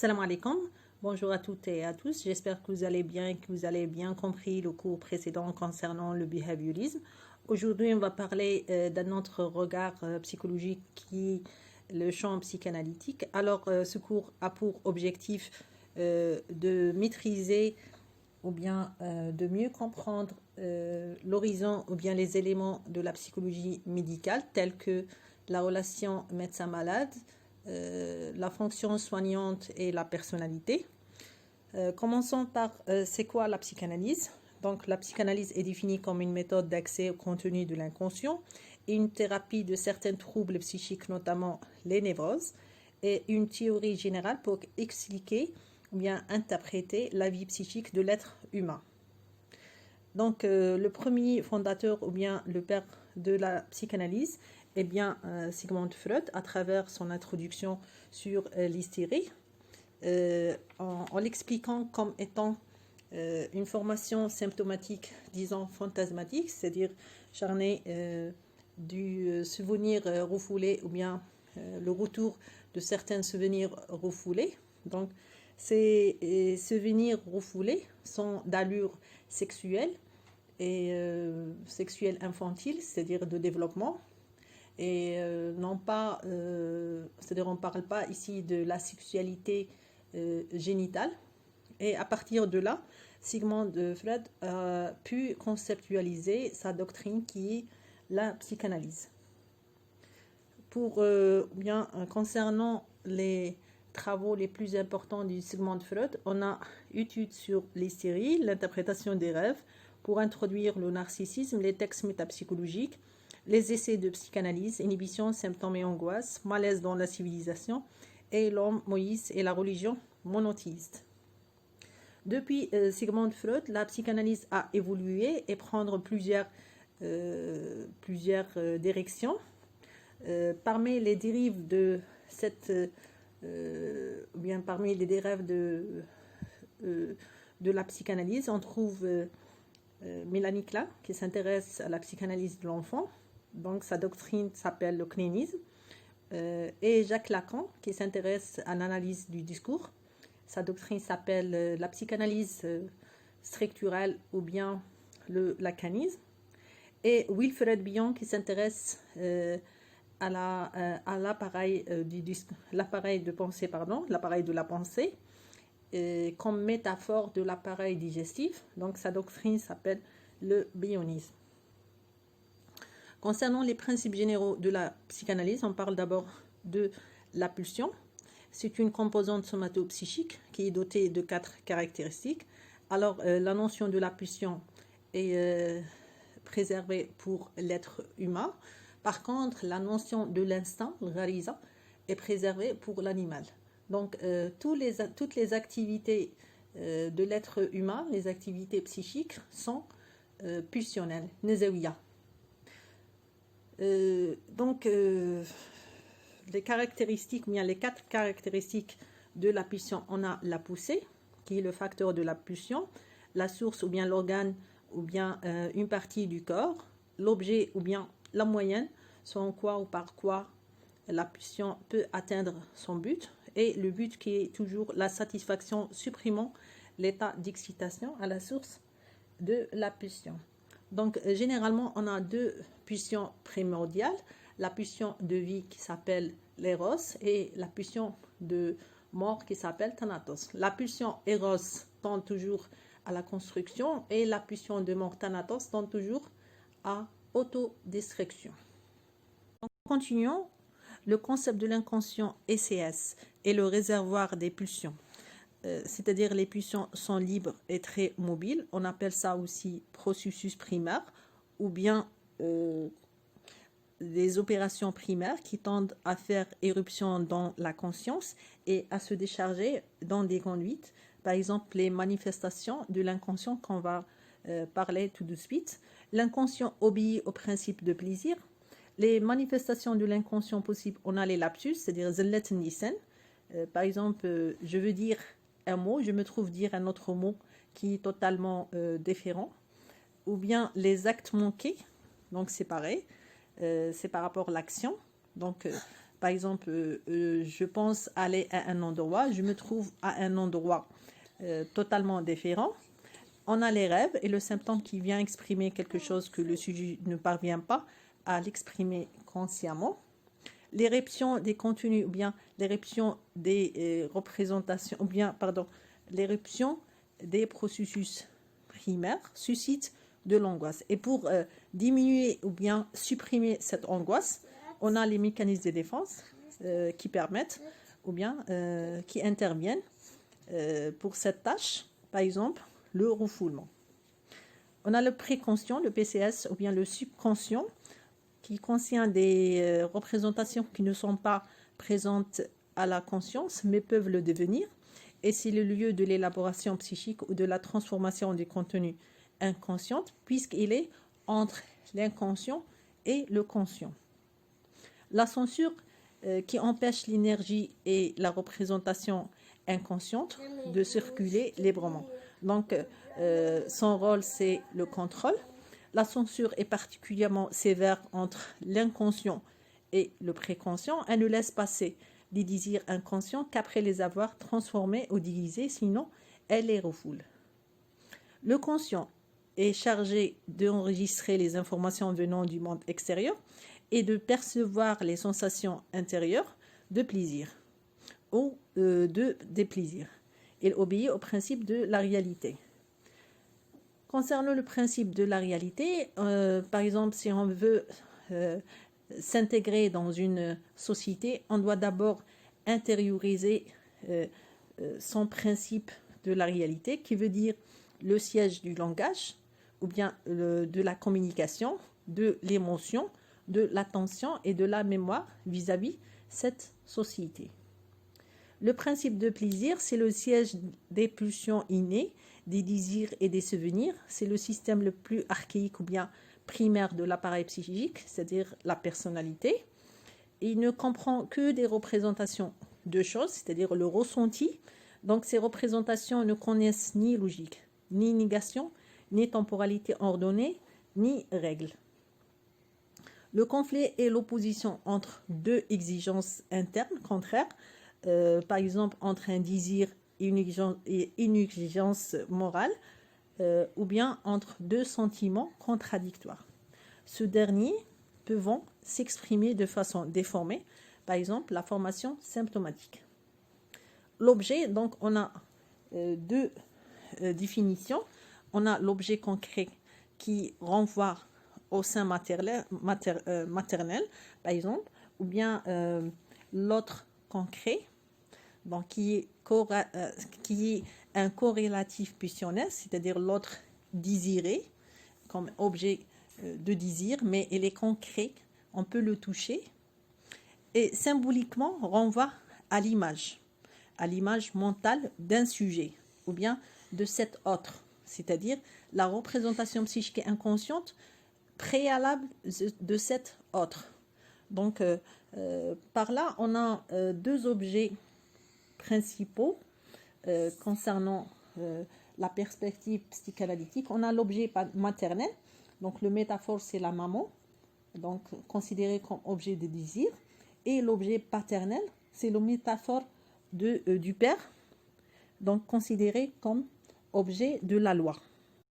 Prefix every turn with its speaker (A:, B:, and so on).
A: Salam alaikum, bonjour à toutes et à tous, j'espère que vous allez bien et que vous avez bien compris le cours précédent concernant le behaviorisme. Aujourd'hui, on va parler d'un autre regard psychologique qui est le champ psychanalytique. Alors, ce cours a pour objectif de maîtriser ou bien de mieux comprendre l'horizon ou bien les éléments de la psychologie médicale tels que la relation médecin-malade, la fonction soignante et la personnalité. Commençons par c'est quoi la psychanalyse? Donc la psychanalyse est définie comme une méthode d'accès au contenu de l'inconscient et une thérapie de certains troubles psychiques, notamment les névroses, et une théorie générale pour expliquer ou bien interpréter la vie psychique de l'être humain. Donc le premier fondateur ou bien le père de la psychanalyse est bien Sigmund Freud à travers son introduction sur l'hystérie en l'expliquant comme étant une formation symptomatique, disons fantasmatique, c'est-à-dire charnée du souvenir refoulé ou bien le retour de certains souvenirs refoulés. Donc, ces souvenirs refoulés sont d'allure sexuelle et sexuelle infantile, c'est-à-dire de développement. Et non pas, c'est-à-dire on ne parle pas ici de la sexualité génitale. Et à partir de là, Sigmund Freud a pu conceptualiser sa doctrine qui est la psychanalyse. Concernant les travaux les plus importants du Sigmund Freud, on a étude sur l'hystérie, l'interprétation des rêves, pour introduire le narcissisme, les textes métapsychologiques, les essais de psychanalyse, inhibition, symptômes et angoisse, malaise dans la civilisation, et l'homme, Moïse et la religion monothéiste. Depuis Sigmund Freud, la psychanalyse a évolué et prendre plusieurs directions. Parmi les dérives de cette, parmi les dérives de la psychanalyse, on trouve Mélanie Klein qui s'intéresse à la psychanalyse de l'enfant. Donc sa doctrine s'appelle le clinisme. Et Jacques Lacan qui s'intéresse à l'analyse du discours. Sa doctrine s'appelle la psychanalyse structurelle ou bien le lacanisme. Et Wilfred Bion qui s'intéresse à l'appareil de pensée, l'appareil de la pensée, comme métaphore de l'appareil digestif. Donc sa doctrine s'appelle le bionisme. Concernant les principes généraux de la psychanalyse, on parle d'abord de la pulsion. C'est une composante somatopsychique qui est dotée de 4 caractéristiques. Alors, la notion de la pulsion est préservée pour l'être humain. Par contre, la notion de l'instinct, le ghariza, est préservée pour l'animal. Donc, toutes les activités de l'être humain, les activités psychiques, sont pulsionnelles, nézawiya. Les caractéristiques, bien les 4 caractéristiques de la pulsion, on a la poussée, qui est le facteur de la pulsion, la source ou bien l'organe ou bien une partie du corps, l'objet ou bien la moyenne, selon quoi ou par quoi la pulsion peut atteindre son but, et le but qui est toujours la satisfaction, supprimant l'état d'excitation à la source de la pulsion. Donc, généralement, on a 2 pulsions primordiales, la pulsion de vie qui s'appelle l'éros et la pulsion de mort qui s'appelle thanatos. La pulsion éros tend toujours à la construction et la pulsion de mort thanatos tend toujours à autodestruction. Donc, continuons. Le concept de l'inconscient ECS est le réservoir des pulsions. C'est-à-dire les pulsions sont libres et très mobiles. On appelle ça aussi processus primaire ou bien des opérations primaires qui tendent à faire éruption dans la conscience et à se décharger dans des conduites. Par exemple, les manifestations de l'inconscient qu'on va parler tout de suite. L'inconscient obéit au principe de plaisir. Les manifestations de l'inconscient possibles, on a les lapsus, c'est-à-dire zillat nisan. Par exemple, je veux dire un mot, je me trouve dire un autre mot qui est totalement différent. Ou bien les actes manqués, donc c'est pareil. C'est par rapport à l'action. Donc, par exemple, je pense aller à un endroit, je me trouve à un endroit totalement différent. On a les rêves et le symptôme qui vient exprimer quelque chose que le sujet ne parvient pas à l'exprimer consciemment. L'éruption des contenus ou bien l'éruption des représentations ou bien, pardon, l'éruption des processus primaires suscite de l'angoisse. Et pour diminuer ou bien supprimer cette angoisse, on a les mécanismes de défense qui permettent ou bien qui interviennent pour cette tâche, par exemple, le refoulement. On a le préconscient, le PCS, ou bien le subconscient, qui contient des représentations qui ne sont pas présentes à la conscience, mais peuvent le devenir. Et c'est le lieu de l'élaboration psychique ou de la transformation du contenu inconscient, puisqu'il est entre l'inconscient et le conscient. La censure qui empêche l'énergie et la représentation inconsciente de circuler librement. Donc, son rôle, c'est le contrôle. La censure est particulièrement sévère entre l'inconscient et le préconscient. Elle ne laisse passer des désirs inconscients qu'après les avoir transformés ou divisés, sinon elle les refoule. Le conscient est chargé d'enregistrer les informations venant du monde extérieur et de percevoir les sensations intérieures de plaisir ou de déplaisir. Il obéit au principe de la réalité. Concernant le principe de la réalité, par exemple, si on veut s'intégrer dans une société, on doit d'abord intérioriser son principe de la réalité, qui veut dire le siège du langage, ou bien de la communication, de l'émotion, de l'attention et de la mémoire vis-à-vis cette société. Le principe de plaisir, c'est le siège des pulsions innées, des désirs et des souvenirs. C'est le système le plus archaïque ou bien primaire de l'appareil psychique, c'est-à-dire la personnalité. Il ne comprend que des représentations de choses, c'est-à-dire le ressenti. Donc ces représentations ne connaissent ni logique, ni négation, ni temporalité ordonnée, ni règle. Le conflit est l'opposition entre deux exigences internes contraires, par exemple entre un désir et une exigence morale, ou bien entre deux sentiments contradictoires. Ce dernier peuvent s'exprimer de façon déformée, par exemple la formation symptomatique. L'objet, donc on a deux définitions. On a l'objet concret qui renvoie au sein maternel, par exemple, ou bien l'autre concret, donc qui est un corrélatif pulsionnel, c'est-à-dire l'autre désiré, comme objet de désir, mais il est concret, on peut le toucher, et symboliquement renvoie à l'image mentale d'un sujet, ou bien de cet autre, c'est-à-dire la représentation psychique et inconsciente préalable de cet autre. Donc, par là, on a deux objets principaux concernant la perspective psychanalytique. On a l'objet maternel, donc le métaphore, c'est la maman, donc considéré comme objet de désir, et l'objet paternel, c'est le métaphore du père, donc considéré comme objet de la loi.